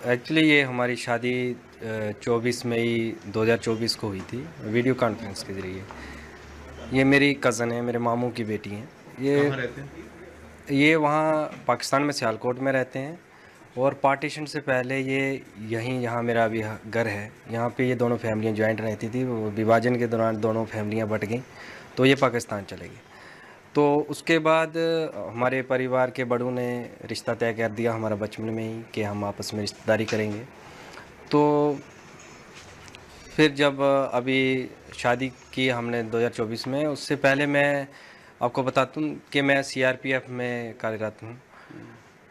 Actually ये हमारी शादी 24 मई 2024 को हुई थी, वीडियो कॉन्फ्रेंस के ज़रिए। ये मेरी कज़न है, मेरे मामू की बेटी हैं। कहाँ रहते हैं? ये वहाँ पाकिस्तान में सियालकोट में रहते हैं, और पार्टीशन से पहले ये यहाँ मेरा अभी घर है, यहाँ पे ये दोनों फैमिलियाँ जॉइंट रहती थी। वो विभाजन के दौरान दोनों फैमिलियाँ बट गईं, तो ये पाकिस्तान चले गए। तो उसके बाद हमारे परिवार के बड़ों ने रिश्ता तय कर दिया हमारा बचपन में ही कि हम आपस में रिश्तेदारी करेंगे। तो फिर जब अभी शादी की हमने 2024 में, उससे पहले मैं आपको बता दूं कि मैं सीआरपीएफ में कार्यरत हूं।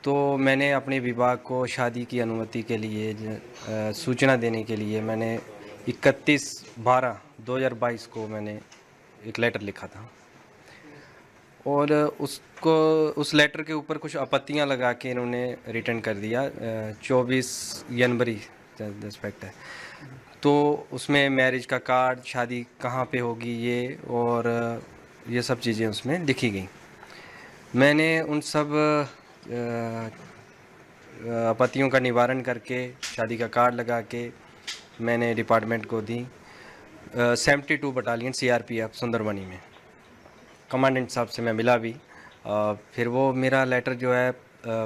तो मैंने अपने विभाग को शादी की अनुमति के लिए सूचना देने के लिए मैंने 31/12/2022 को मैंने एक लेटर लिखा था, और उसको उस लेटर के ऊपर कुछ आपत्तियां लगा के इन्होंने रिटर्न कर दिया 24 जनवरी रिस्पेक्ट है। तो उसमें मैरिज का कार्ड, शादी कहाँ पे होगी ये, और ये सब चीज़ें उसमें लिखी गई। मैंने उन सब आपत्तियों का निवारण करके शादी का कार्ड लगा के मैंने डिपार्टमेंट को दी। 72 बटालियन सीआरपीएफ सुंदरबनी में कमांडेंट साहब से मैं मिला भी। फिर वो मेरा लेटर जो है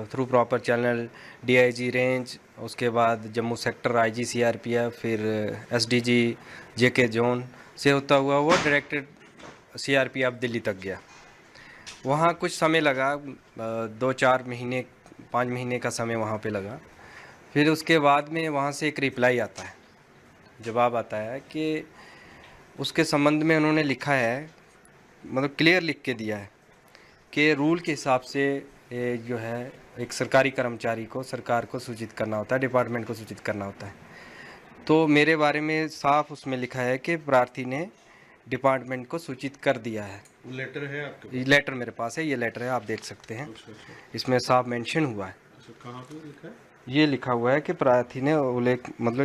through proper channel DIG range, उसके बाद जम्मू सेक्टर आईजी सीआरपीएफ, फिर एसडीजी जेके जोन से होता हुआ वो डायरेक्टेड सीआरपीएफ दिल्ली तक गया। वहाँ कुछ समय लगा, 2-4 महीने 5 महीने का समय वहाँ पे लगा। फिर उसके बाद में वहाँ से एक रिप्लाई आता है, जवाब आता है कि उसके संबंध में उन्होंने लिखा है, मतलब क्लियर लिख के दिया है कि रूल के हिसाब से जो है एक सरकारी कर्मचारी को सरकार को सूचित करना होता है, डिपार्टमेंट को सूचित करना होता है। तो मेरे बारे में साफ उसमें लिखा है कि प्रार्थी ने डिपार्टमेंट को सूचित कर दिया है। वो लेटर है आपके पास? ये लेटर मेरे पास है, ये लेटर है, आप देख सकते हैं। अच्छा अच्छा। इसमें साफ मेंशन हुआ है। अच्छा, कहाँ पे लिखा है? ये लिखा हुआ है कि प्रार्थी ने उल्लेख मतलब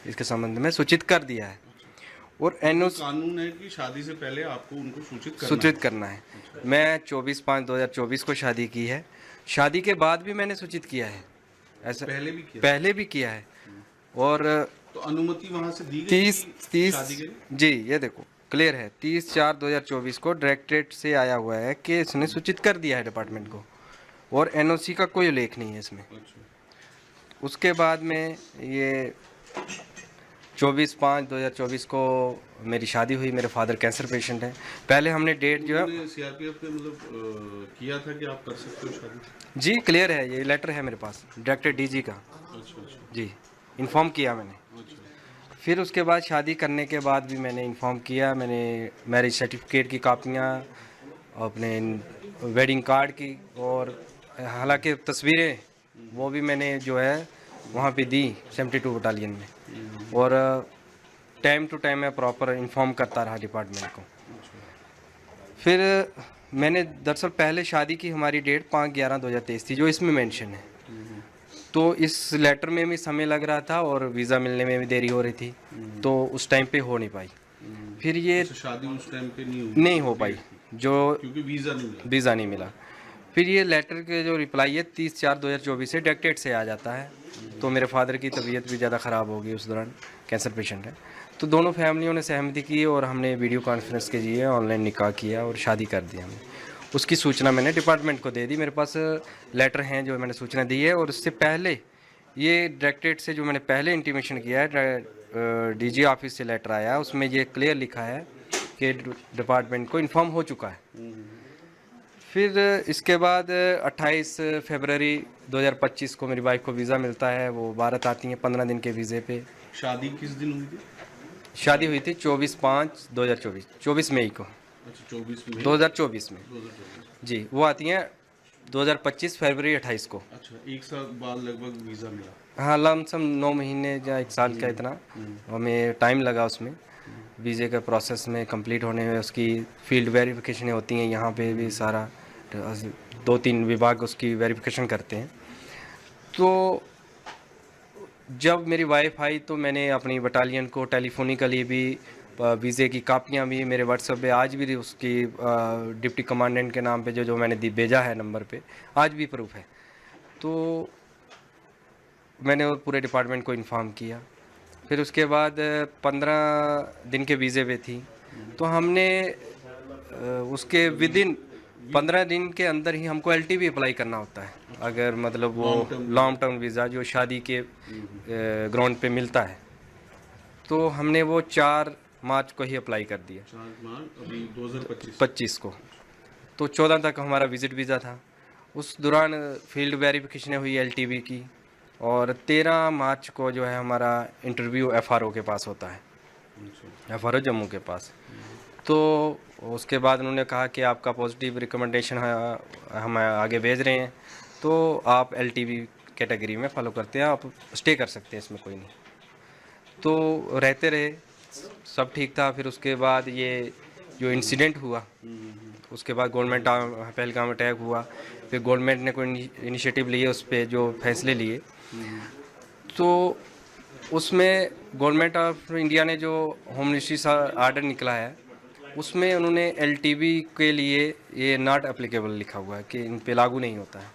इसके संबंध में सूचित कर दिया है। अच्छा, और तो कोई एनओसी कानून है कि शादी से पहले आपको उनको सूचित करना सूचित है? करना है। अच्छा। मैं 24/5/2024 को शादी की है। शादी के बाद भी मैंने सूचित किया है, ऐसा पहले भी किया? पहले भी किया है। और तो अनुमति वहाँ से दी गई 30 कि 30 शादी के लिए? जी, ये देखो क्लियर है, 30/4/2024 को डायरेक्टरेट से आया हुआ है कि इसने सूचित कर दिया है डिपार्टमेंट को, और एनओसी का कोई उल्लेख नहीं है इसमें। अच्छा। उसके बाद में ये 24/5/2024 को मेरी शादी हुई। मेरे फादर कैंसर पेशेंट हैं। पहले हमने डेट जो है उन्होंने सीआरपीएफ ने मतलब किया था कि आप कर सकते हो शादी? जी क्लियर है, ये लेटर है मेरे पास डायरेक्टर डीजी का। अच्छा अच्छा जी, इन्फॉर्म किया मैंने। अच्छा। फिर उसके बाद शादी करने के बाद भी मैंने इन्फॉर्म किया। मैंने मैरिज सर्टिफिकेट की कापियाँ, अपने वेडिंग कार्ड की, और हालांकि तस्वीरें वो भी मैंने जो है वहाँ पे दी 72 बटालियन में। और टाइम टू टाइम मैं प्रॉपर इन्फॉर्म करता रहा डिपार्टमेंट को। फिर मैंने दरअसल पहले शादी की हमारी डेट 5/11/2023 थी, जो इसमें मेंशन है। तो इस लेटर में भी समय लग रहा था और वीज़ा मिलने में भी देरी हो रही थी, तो उस टाइम पे हो नहीं पाई। फिर ये अच्छा, शादी उस टाइम पे नहीं हुई? नहीं हो पाई, जो क्योंकि वीज़ा नहीं मिला? वीज़ा नहीं मिला। फिर ये लेटर के जो रिप्लाई है 30/4/2024 से डायरेक्टेड से आ जाता है। तो मेरे फादर की तबीयत भी ज़्यादा ख़राब हो गई उस दौरान, कैंसर पेशेंट है। तो दोनों फैमिलियों ने सहमति की और हमने वीडियो कॉन्फ्रेंस के जरिए ऑनलाइन निकाह किया और शादी कर दी हमने। उसकी सूचना मैंने डिपार्टमेंट को दे दी। मेरे पास लेटर हैं जो मैंने सूचना दी है, और उससे पहले ये डायरेक्टेड से जो मैंने पहले इंटीमेशन किया है, डीजी ऑफिस से लेटर आया, उसमें ये क्लियर लिखा है कि डिपार्टमेंट को इन्फॉर्म हो चुका है। फिर इसके बाद 28 फरवरी 2025 को मेरी वाइफ को वीज़ा मिलता है। वो भारत आती हैं 15 दिन के वीज़े पे। शादी किस दिन हुई थी? शादी हुई थी 24/5/2024, 24 मई को अच्छा, 24 मई 2024 में। 2024। जी, वो आती हैं 2025 फरवरी 28 को। अच्छा, एक साल बाद लगभग वीज़ा मिला? हाँ, लमसम 9 महीने या 1 साल का इतना हमें टाइम लगा उसमें। वीज़े का प्रोसेस में कंप्लीट होने में उसकी फील्ड वेरिफिकेशन होती हैं, यहाँ पे भी सारा 2-3 विभाग उसकी वेरिफिकेशन करते हैं। तो जब मेरी वाइफ आई तो मैंने अपनी बटालियन को टेलीफोनिकली भी वीज़े की कापियाँ भी मेरे व्हाट्सएप पे आज भी उसकी डिप्टी कमांडेंट के नाम पे जो मैंने भेजा है नंबर पे, आज भी प्रूफ है। तो मैंने वो पूरे डिपार्टमेंट को इन्फॉर्म किया। फिर उसके बाद 15 दिन के वीज़े पे थी, तो हमने उसके विदिन 15 दिन के अंदर ही हमको एलटीवी अप्लाई करना होता है, अगर मतलब वो लॉन्ग टर्म वीज़ा जो शादी के ग्राउंड पे मिलता है। तो हमने वो 4 मार्च को ही अप्लाई कर दिया, 4 मार्च अभी 2025। 25 को। तो 14 तक हमारा विजिट वीज़ा था। उस दौरान फील्ड वेरिफिकेशन हुई एलटीवी की, और 13 मार्च को जो है हमारा इंटरव्यू एफआरओ के पास होता है, एफआरओ जम्मू के पास। तो उसके बाद उन्होंने कहा कि आपका पॉजिटिव रिकमेंडेशन हम आगे भेज रहे हैं, तो आप एलटीवी कैटेगरी में फॉलो करते हैं, आप स्टे कर सकते हैं, इसमें कोई नहीं। तो रहते रहे, सब ठीक था। फिर उसके बाद ये जो इंसिडेंट हुआ, उसके बाद गवर्नमेंट पहलगाम अटैक हुआ, फिर गवर्नमेंट ने कोई इनिशिएटिव लिए, उस पर जो फैसले लिए, तो उसमें गवर्नमेंट ऑफ इंडिया ने जो होम मिनिस्ट्री सा आर्डर निकला है, उसमें उन्होंने एलटीवी के लिए ये नॉट एप्लीकेबल लिखा हुआ है कि इन पे लागू नहीं होता है।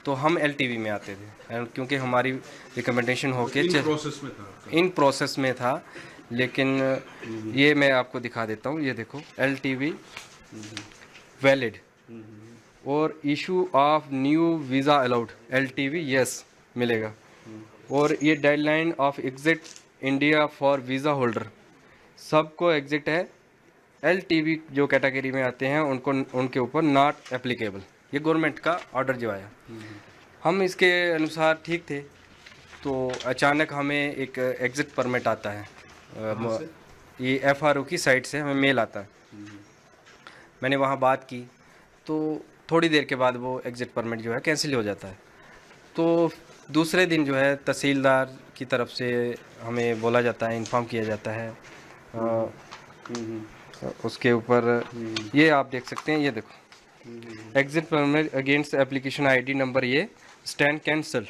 तो हम एलटीवी में आते थे, क्योंकि हमारी रिकमेंडेशन होके इन प्रोसेस में था। लेकिन ये मैं आपको दिखा देता हूँ, ये देखो एलटीवी वैलिड और issue of new visa allowed, LTV yes मिलेगा। और ये deadline of exit India for visa holder, सबको एग्जिट है। एलटीवी जो कैटेगरी में आते हैं उनको, उनके ऊपर नॉट एप्लीकेबल, ये गवर्नमेंट का ऑर्डर जो आया। हम इसके अनुसार ठीक थे, तो अचानक हमें एक एग्ज़िट परमिट आता है, ये एफआरओ की साइट से हमें मेल आता है। मैंने वहाँ बात की, तो थोड़ी देर के बाद वो एग्ज़िट परमिट जो है कैंसिल हो जाता है। तो दूसरे दिन जो है तहसीलदार की तरफ से हमें बोला जाता है, इन्फॉर्म किया जाता है। उसके ऊपर ये आप देख सकते हैं, ये देखो exit permit against application ID number ये स्टैंड कैंसल,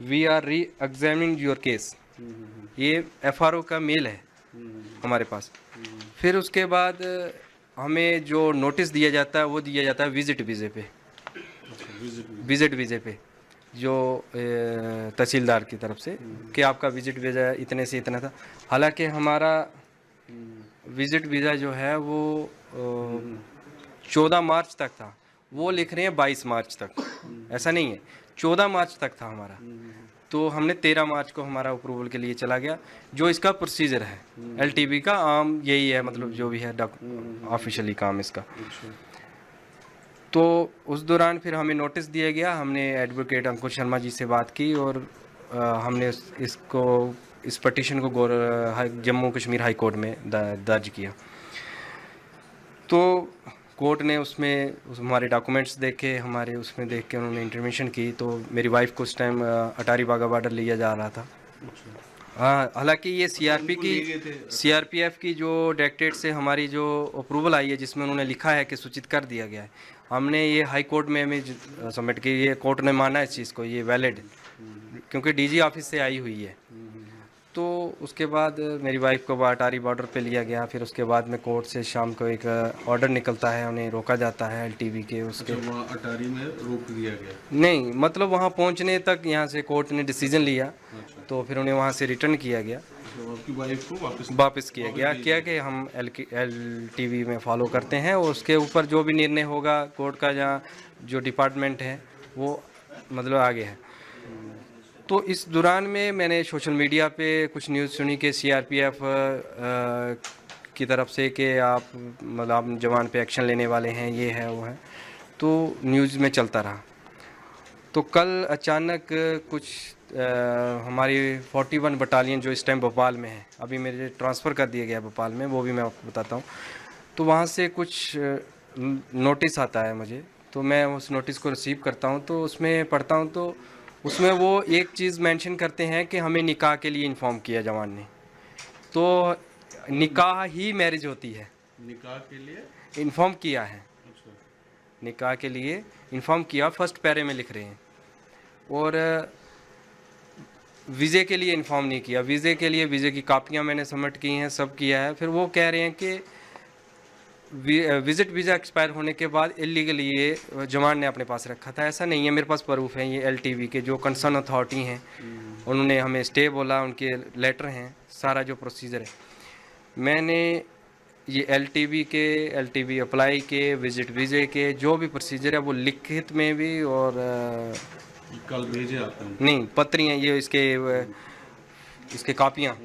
वी आर री एग्जामिनिंग योर केस। ये एफआरओ का मेल है हमारे पास। फिर उसके बाद हमें जो नोटिस दिया जाता है वो दिया जाता है विजिट वीज़े पे, विजिट वीज़े पे जो तहसीलदार की तरफ से कि आपका विजिट वीज़ा इतने से इतना था। हालांकि हमारा विजिट वीज़ा जो है वो 14 मार्च तक था, वो लिख रहे हैं 22 मार्च तक, ऐसा नहीं है, 14 मार्च तक था हमारा। तो हमने 13 मार्च को हमारा अप्रूवल के लिए चला गया। जो इसका प्रोसीजर है एलटीवी का आम यही है, मतलब जो भी है ऑफिशियली काम इसका। तो उस दौरान फिर हमें नोटिस दिया गया, हमने एडवोकेट अंकुर शर्मा जी से बात की, और हमने इस पटिशन को जम्मू कश्मीर हाई कोर्ट में दर्ज किया। तो कोर्ट ने उसमें हमारे डॉक्यूमेंट्स देखे, हमारे उसमें देख के उन्होंने इंटरवेंशन की। तो मेरी वाइफ को उस टाइम अटारी वाघा बॉर्डर लिया जा रहा था। हालांकि ये सीआरपीएफ की जो डायरेक्टरेट से हमारी जो अप्रूवल आई है, जिसमें उन्होंने लिखा है कि सूचित कर दिया गया है, हमने ये हाई कोर्ट में हमें सबमिट की। ये कोर्ट ने माना इस चीज़ को, ये वैलिड, क्योंकि डीजी ऑफिस से आई हुई है। तो उसके बाद मेरी वाइफ को अटारी बॉर्डर पे लिया गया। फिर उसके बाद में कोर्ट से शाम को एक ऑर्डर निकलता है, उन्हें रोका जाता है एलटीवी के उसके। अच्छा, वहाँ अटारी में रोक दिया गया? नहीं, मतलब वहाँ पहुँचने तक यहाँ से कोर्ट ने डिसीजन लिया। अच्छा। तो फिर उन्हें वहाँ से रिटर्न किया गया। आपकी वाइफ को वापस किया गया कि हम एलटीवी में फॉलो करते हैं, और उसके ऊपर जो भी निर्णय होगा कोर्ट का, जहाँ जो डिपार्टमेंट है वो मतलब आगे है। तो इस दौरान में मैंने सोशल मीडिया पे कुछ न्यूज़ सुनी कि सीआरपीएफ की तरफ से कि आप मतलब जवान पे एक्शन लेने वाले हैं, ये है वो है, तो न्यूज़ में चलता रहा। तो कल अचानक कुछ हमारी 41 बटालियन जो इस टाइम भोपाल में है, अभी मेरे ट्रांसफ़र कर दिया गया भोपाल में, वो भी मैं आपको बताता हूँ। तो वहाँ से कुछ नोटिस आता है मुझे, तो मैं उस नोटिस को रिसीव करता हूँ, तो उसमें पढ़ता हूँ, तो उसमें वो एक चीज़ मेंशन करते हैं कि हमें निकाह के लिए इन्फॉर्म किया जवान ने। तो निकाह ही मैरिज होती है, निकाह के लिए इन्फॉर्म किया है। अच्छा। निकाह के लिए इन्फॉर्म किया, फर्स्ट पैरे में लिख रहे हैं। और वीज़े के लिए इन्फॉर्म नहीं किया। वीज़े के लिए वीज़े की कापियाँ मैंने सबमिट की हैं, सब किया है। फिर वो कह रहे हैं कि विजिट वीज़ा एक्सपायर होने के बाद इलीगली ये जवान ने अपने पास रखा था। ऐसा नहीं है, मेरे पास प्रूफ है। ये एलटीवी के जो कंसर्न अथॉरिटी हैं उन्होंने हमें स्टे बोला, उनके लेटर हैं, सारा जो प्रोसीजर है। मैंने ये एलटीवी अप्लाई के, विजिट वीज़े के जो भी प्रोसीजर है वो लिखित में भी और कल भेजे आपने? नहीं, पत्री हैं ये, इसके कापियाँ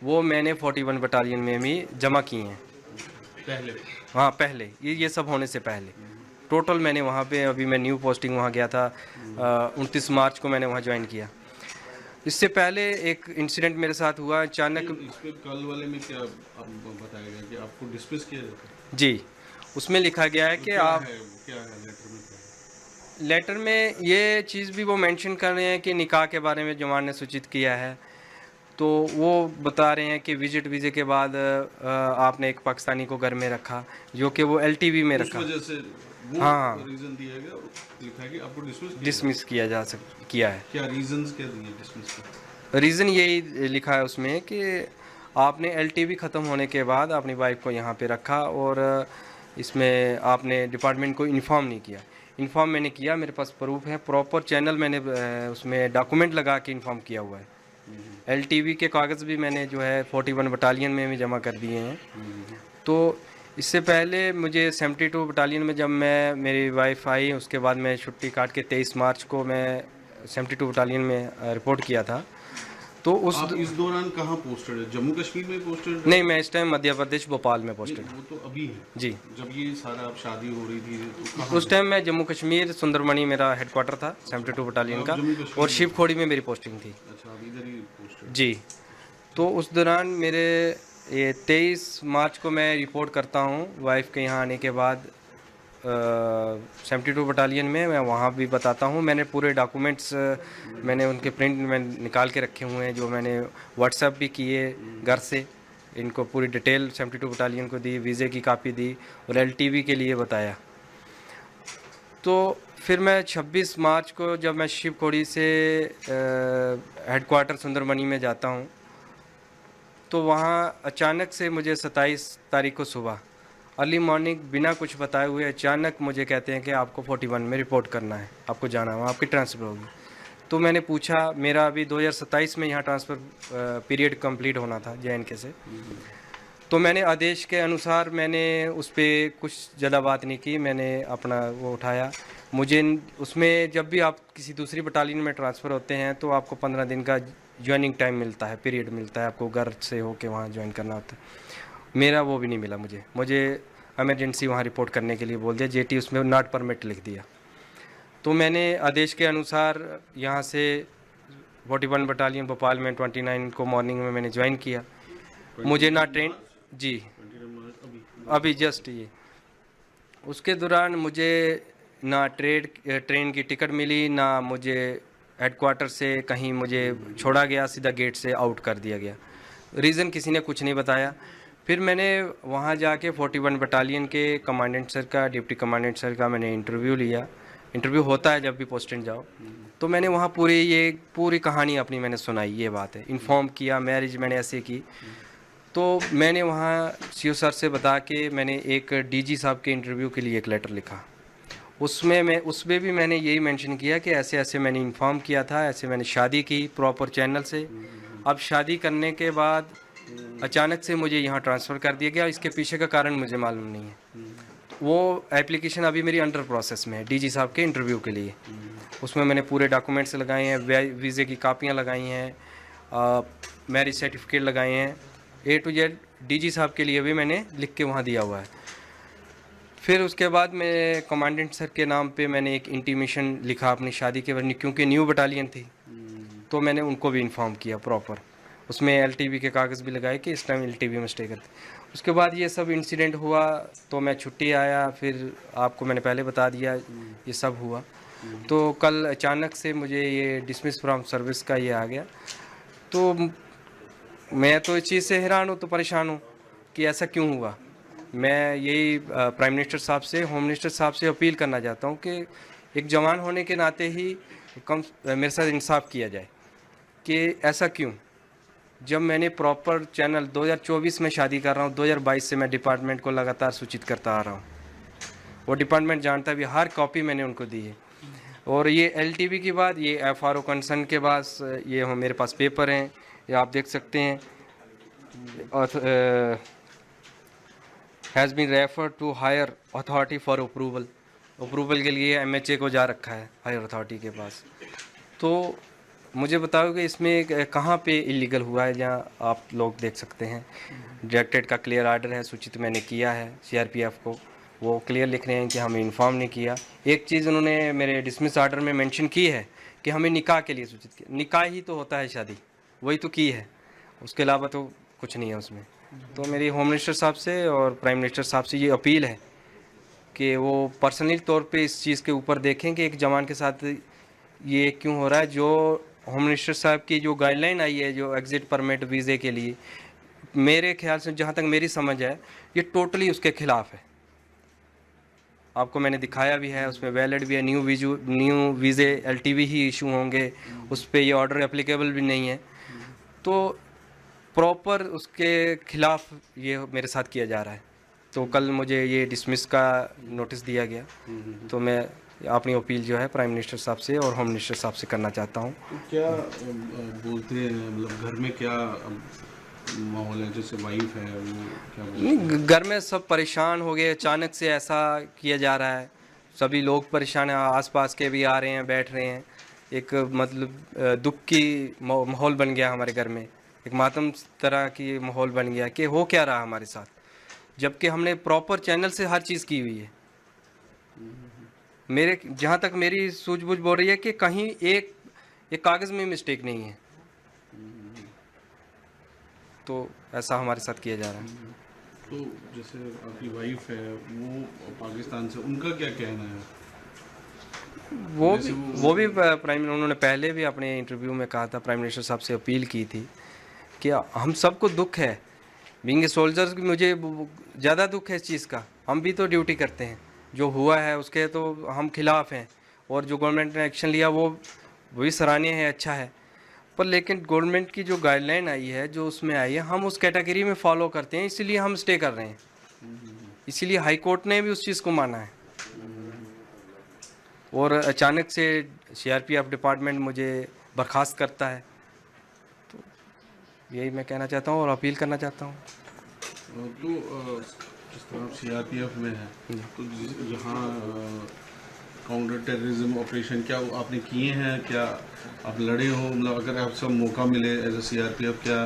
वो मैंने 41 बटालियन में भी जमा की हैं पहले? हाँ पहले, ये सब होने से पहले टोटल मैंने वहाँ पे, अभी मैं न्यू पोस्टिंग वहाँ गया था 29 मार्च को मैंने वहाँ ज्वाइन किया। इससे पहले एक इंसिडेंट मेरे साथ हुआ अचानक। इस पे कल वाले में क्या आपको बताया गया कि आपको डिस्मिस किया जाता है? जी, उसमें लिखा गया है कि आप क्या है लेटर में, क्या है? लेटर में ये चीज़ भी वो मेंशन कर रहे हैं कि निकाह के बारे में जवान ने सूचित किया है। तो वो बता रहे हैं कि विजिट वीज़े के बाद आपने एक पाकिस्तानी को घर में रखा, जो कि वो एलटीवी में उस रखा। वजह से वो हाँ। रीजन दिया गया और लिखा है कि आपको डिसमिस किया है। क्या रीजंस क्या दिए डिसमिस के? रीज़न यही लिखा है उसमें कि आपने एलटीवी ख़त्म होने के बाद अपनी वाइफ को यहाँ पे रखा और इसमें आपने डिपार्टमेंट को इन्फॉर्म नहीं किया। इन्फॉर्म मैंने किया, मेरे पास प्रूफ है, प्रॉपर चैनल मैंने उसमें डॉक्यूमेंट लगा के इन्फॉर्म किया हुआ है। एलटीवी के कागज़ भी मैंने जो है 41 बटालियन में भी जमा कर दिए हैं। तो इससे पहले मुझे 72 बटालियन में जब मेरी वाइफ आई, उसके बाद मैं छुट्टी काट के 23 मार्च को मैं 72 बटालियन में रिपोर्ट किया था। तो आप इस दौरान कहाँ पोस्टेड है? जम्मू कश्मीर में पोस्टेड है? नहीं, मैं इस टाइम मध्य प्रदेश भोपाल में पोस्टेड। वो तो अभी है जी। जब ये सारा आप शादी हो रही थी तो कहाँ? उस टाइम मैं जम्मू कश्मीर सुंदरमणि मेरा हेडक्वार्टर था 72 बटालियन का, और शिवखोड़ी में मेरी पोस्टिंग थी। अच्छा, अभी इधर ही पोस्टेड? जी। तो उस दौरान मेरे ये 23 मार्च को मैं रिपोर्ट करता हूँ वाइफ के यहाँ आने के बाद 72 बटालियन में। मैं वहाँ भी बताता हूँ, मैंने पूरे डॉक्यूमेंट्स मैंने उनके प्रिंट में निकाल के रखे हुए हैं, जो मैंने व्हाट्सएप भी किए घर से, इनको पूरी डिटेल 72 बटालियन को दी, वीज़े की कापी दी और एलटीवी के लिए बताया। तो फिर मैं 26 मार्च को जब मैं शिवखोड़ी से हेडक्वार्टर सुंदरमणि में जाता हूँ, तो वहाँ अचानक से मुझे 27 तारीख को सुबह अर्ली मॉर्निंग बिना कुछ बताए हुए अचानक मुझे कहते हैं कि आपको 41 में रिपोर्ट करना है, आपको जाना है, आपकी ट्रांसफ़र होगी। तो मैंने पूछा, मेरा अभी 2027 में यहाँ ट्रांसफ़र पीरियड कंप्लीट होना था JNK से, तो मैंने आदेश के अनुसार मैंने उस पर कुछ ज़्यादा बात नहीं की, मैंने अपना वो उठाया। मुझे उसमें जब भी आप किसी दूसरी बटालियन में ट्रांसफ़र होते हैं तो आपको 15 दिन का ज्वाइनिंग टाइम मिलता है, पीरियड मिलता है, आपको घर से होके वहाँ ज्वाइन करना होता है। मेरा वो भी नहीं मिला, मुझे एमरजेंसी वहाँ रिपोर्ट करने के लिए बोल दिया, JT उसमें नॉट परमिट लिख दिया। तो मैंने आदेश के अनुसार यहाँ से 41 बटालियन भोपाल में 29 को मॉर्निंग में मैंने ज्वाइन किया। मुझे ना ट्रेन, जी अभी जस्ट ये, उसके दौरान मुझे ना ट्रेन की टिकट मिली, ना मुझे हेडक्वार्टर से कहीं मुझे छोड़ा गया, सीधा गेट से आउट कर दिया गया। रीज़न किसी ने कुछ नहीं बताया। फिर मैंने वहाँ जाके 41 बटालियन के कमांडेंट सर का, डिप्टी कमांडेंट सर का मैंने इंटरव्यू लिया। इंटरव्यू होता है जब भी पोस्टिंग जाओ। तो मैंने वहाँ पूरी कहानी अपनी मैंने सुनाई, ये बात है, इन्फॉर्म किया, मैरिज मैंने ऐसे की। तो मैंने वहाँ CO सर से बता के मैंने एक DG साहब के इंटरव्यू के लिए एक लेटर लिखा। उसमें भी मैंने यही मेंशन किया कि ऐसे ऐसे मैंने इन्फॉर्म किया था, ऐसे मैंने शादी की प्रॉपर चैनल से। अब शादी करने के बाद अचानक से मुझे यहाँ ट्रांसफ़र कर दिया गया, इसके पीछे का कारण मुझे मालूम नहीं है। वो एप्लीकेशन अभी मेरी अंडर प्रोसेस में है DG साहब के इंटरव्यू के लिए। उसमें मैंने पूरे डॉक्यूमेंट्स लगाए हैं, वीज़े की कापियाँ लगाई हैं, मैरिज सर्टिफिकेट लगाए हैं, A to Z DG साहब के लिए भी मैंने लिख के वहाँ दिया हुआ है। फिर उसके बाद मैं कमांडेंट सर के नाम पे मैंने एक इंटीमेशन लिखा अपनी शादी के बारे में, क्योंकि न्यू बटालियन थी तो मैंने उनको भी इन्फॉर्म किया प्रॉपर। उसमें LTV के कागज़ भी लगाए कि इस टाइम LTV में स्टे करते। उसके बाद ये सब इंसिडेंट हुआ तो मैं छुट्टी आया, फिर आपको मैंने पहले बता दिया ये सब हुआ। तो कल अचानक से मुझे ये डिसमिस फ्रॉम सर्विस का ये आ गया। तो मैं तो इस चीज़ से हैरान हूँ, तो परेशान हूँ कि ऐसा क्यों हुआ। मैं यही प्राइम मिनिस्टर साहब से, होम मिनिस्टर साहब से अपील करना चाहता हूँ कि एक जवान होने के नाते ही मेरे साथ इंसाफ किया जाए कि ऐसा क्यों। जब मैंने प्रॉपर चैनल 2024 में शादी कर रहा हूँ, 2022 से मैं डिपार्टमेंट को लगातार सूचित करता आ रहा हूँ। वो डिपार्टमेंट जानता भी, हर कॉपी मैंने उनको दी है। और ये एलटीवी की बात, ये एफआरओ कंसर्न के पास ये मेरे पास पेपर हैं, ये आप देख सकते हैं। Has been refer to higher authority for approval के लिए एमएचए को जा रखा है हायर अथॉरिटी के पास। तो मुझे बताओ कि इसमें कहाँ पे इलीगल हुआ है, जहाँ आप लोग देख सकते हैं डायरेक्टेड का क्लियर आर्डर है, सूचित मैंने किया है सीआरपीएफ को, वो क्लियर लिख रहे हैं कि हमें इन्फॉर्म नहीं किया। एक चीज़ उन्होंने मेरे डिसमिस आर्डर में मेंशन की है कि हमें निकाह के लिए सूचित किया। निकाह ही तो होता है शादी, वही तो की है, उसके अलावा तो कुछ नहीं है उसमें। तो मेरी होम मिनिस्टर साहब से और प्राइम मिनिस्टर साहब से ये अपील है कि वो पर्सनली तौर पे इस चीज़ के ऊपर देखें कि एक जवान के साथ ये क्यों हो रहा है। जो होम मिनिस्टर साहब की जो गाइडलाइन आई है जो एग्ज़िट परमिट वीज़े के लिए, मेरे ख्याल से जहाँ तक मेरी समझ है ये टोटली उसके खिलाफ है। आपको मैंने दिखाया भी है, उसमें वैलिड भी है, न्यू वीज़े एलटीवी ही इशू होंगे, उस पर ये ऑर्डर एप्लीकेबल भी नहीं है। तो प्रॉपर उसके खिलाफ ये मेरे साथ किया जा रहा है। तो कल मुझे ये डिसमिस का नोटिस दिया गया, तो मैं अपनी अपील जो है प्राइम मिनिस्टर साहब से और होम मिनिस्टर साहब से करना चाहता हूँ। तो क्या बोलते हैं, मतलब घर में क्या माहौल है? जैसे वाइफ है वो क्या बोलते हैं? नहीं, घर में सब परेशान हो गए, अचानक से ऐसा किया जा रहा है, सभी लोग परेशान हैं, आसपास के भी आ रहे हैं, बैठ रहे हैं। एक मतलब दुख की माहौल बन गया हमारे घर में, एक मातम तरह की माहौल बन गया कि हो क्या रहा हमारे साथ, जबकि हमने प्रॉपर चैनल से हर चीज़ की हुई है। मेरे जहाँ तक मेरी सूझबूझ बोल रही है कि कहीं एक कागज़ में मिस्टेक नहीं है, तो ऐसा हमारे साथ किया जा रहा है। तो जैसे आपकी वाइफ है वो पाकिस्तान से, उनका क्या कहना है? वो भी प्राइम, उन्होंने पहले भी अपने इंटरव्यू में कहा था, प्राइम मिनिस्टर साहब से अपील की थी कि हम सबको दुख है, बीइंग ए सोल्जर्स की मुझे ज़्यादा दुख है इस चीज़ का। हम भी तो ड्यूटी करते हैं, जो हुआ है उसके तो हम खिलाफ़ हैं, और जो गवर्नमेंट ने एक्शन लिया वो भी सराहनीय है, अच्छा है। पर लेकिन गवर्नमेंट की जो गाइडलाइन आई है, जो उसमें आई है, हम उस कैटेगरी में फॉलो करते हैं, इसीलिए हम स्टे कर रहे हैं, इसीलिए हाई कोर्ट ने भी उस चीज़ को माना है। और अचानक से सीआरपीएफ डिपार्टमेंट मुझे बर्खास्त करता है, तो यही मैं कहना चाहता हूँ और अपील करना चाहता हूँ। तो जिस तरह आप सीआरपीएफ में हैं, तो यहाँ काउंटर टेररिज्म ऑपरेशन क्या आपने किए हैं? क्या आप लड़े हो? मतलब अगर आपसे मौका मिले एज ए सीआरपीएफ, क्या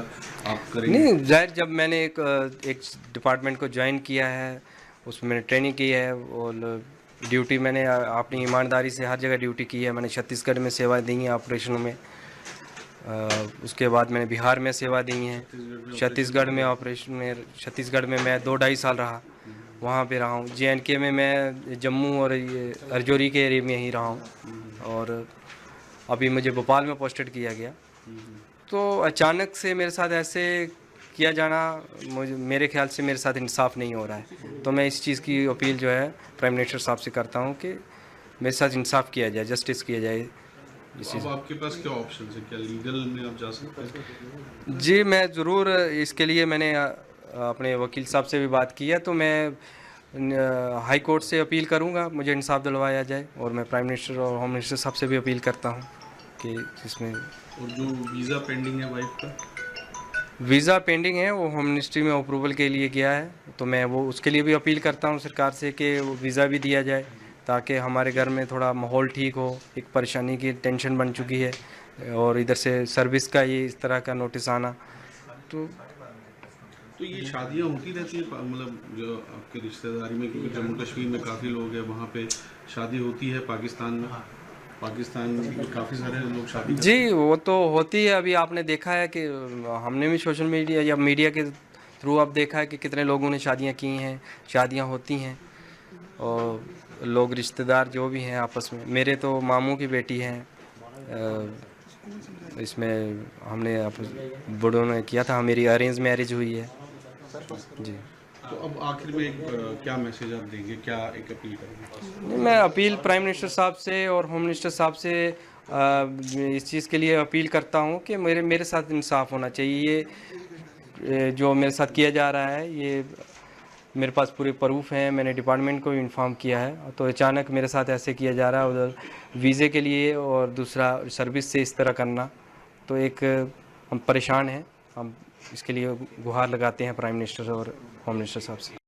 आप करेंगे? नहीं, जाहिर जब मैंने एक डिपार्टमेंट को ज्वाइन किया है, उसमें मैंने ट्रेनिंग की है और ड्यूटी मैंने अपनी ईमानदारी से हर जगह ड्यूटी की है। मैंने छत्तीसगढ़ में सेवा दी है ऑपरेशनों में, उसके बाद मैंने बिहार में सेवा दी हैं, छत्तीसगढ़ में ऑपरेशन में, छत्तीसगढ़ में मैं 2-2.5 साल रहा, वहाँ पे रहा हूँ। JNK में मैं जम्मू और ये राजौरी के एरिया में ही रहा हूँ, और अभी मुझे भोपाल में पोस्टेड किया गया। तो अचानक से मेरे साथ ऐसे किया जाना, मेरे ख्याल से मेरे साथ इंसाफ नहीं हो रहा है। तो मैं इस चीज़ की अपील जो है प्राइम मिनिस्टर साहब से करता हूँ कि मेरे साथ इंसाफ किया जाए, जस्टिस किया जाए। अब आपके पास क्या ऑप्शन है? क्या लीगल में आप जा सकते हैं? जी, मैं ज़रूर इसके लिए मैंने अपने वकील साहब से भी बात की है, तो मैं हाई कोर्ट से अपील करूंगा मुझे इंसाफ दिलवाया जाए, और मैं प्राइम मिनिस्टर और होम मिनिस्टर साहब से भी अपील करता हूं कि इसमें। और जो वीज़ा पेंडिंग है वाइफ का? वीज़ा पेंडिंग है, वो होम मिनिस्ट्री में अप्रूवल के लिए गया है, तो मैं वो उसके लिए भी अपील करता हूं सरकार से कि वो वीज़ा भी दिया जाए, ताकि हमारे घर में थोड़ा माहौल ठीक हो। एक परेशानी की टेंशन बन चुकी है, और इधर से सर्विस का ये इस तरह का नोटिस आना। तो ये शादियाँ होती रहती है, मतलब जो आपके रिश्तेदारी में, क्योंकि जम्मू कश्मीर में काफ़ी लोग हैं, वहाँ पे शादी होती है पाकिस्तान में? पाकिस्तान में काफ़ी सारे लोग शादी करते जी, वो तो होती है। अभी आपने देखा है कि हमने भी सोशल मीडिया या मीडिया के थ्रू अब देखा है कि कितने लोगों ने शादियां की हैं, शादियां होती हैं, और लोग रिश्तेदार जो भी हैं आपस में। मेरे तो मामू की बेटी हैं, इसमें हमने बड़ों ने किया था, मेरी अरेंज मैरिज हुई है जी। तो अब आखिर में एक क्या मैसेज आप देंगे, क्या एक अपील करेंगे? मैं अपील प्राइम मिनिस्टर साहब से और होम मिनिस्टर साहब से इस चीज़ के लिए अपील करता हूँ कि मेरे साथ इंसाफ होना चाहिए। ये जो मेरे साथ किया जा रहा है, ये मेरे पास पूरे प्रूफ हैं, मैंने डिपार्टमेंट को भी इन्फॉर्म किया है। तो अचानक मेरे साथ ऐसे किया जा रहा है, उधर वीज़े के लिए और दूसरा सर्विस से इस तरह करना, तो एक हम परेशान हैं। हम इसके लिए गुहार लगाते हैं प्राइम मिनिस्टर और होम मिनिस्टर साहब से।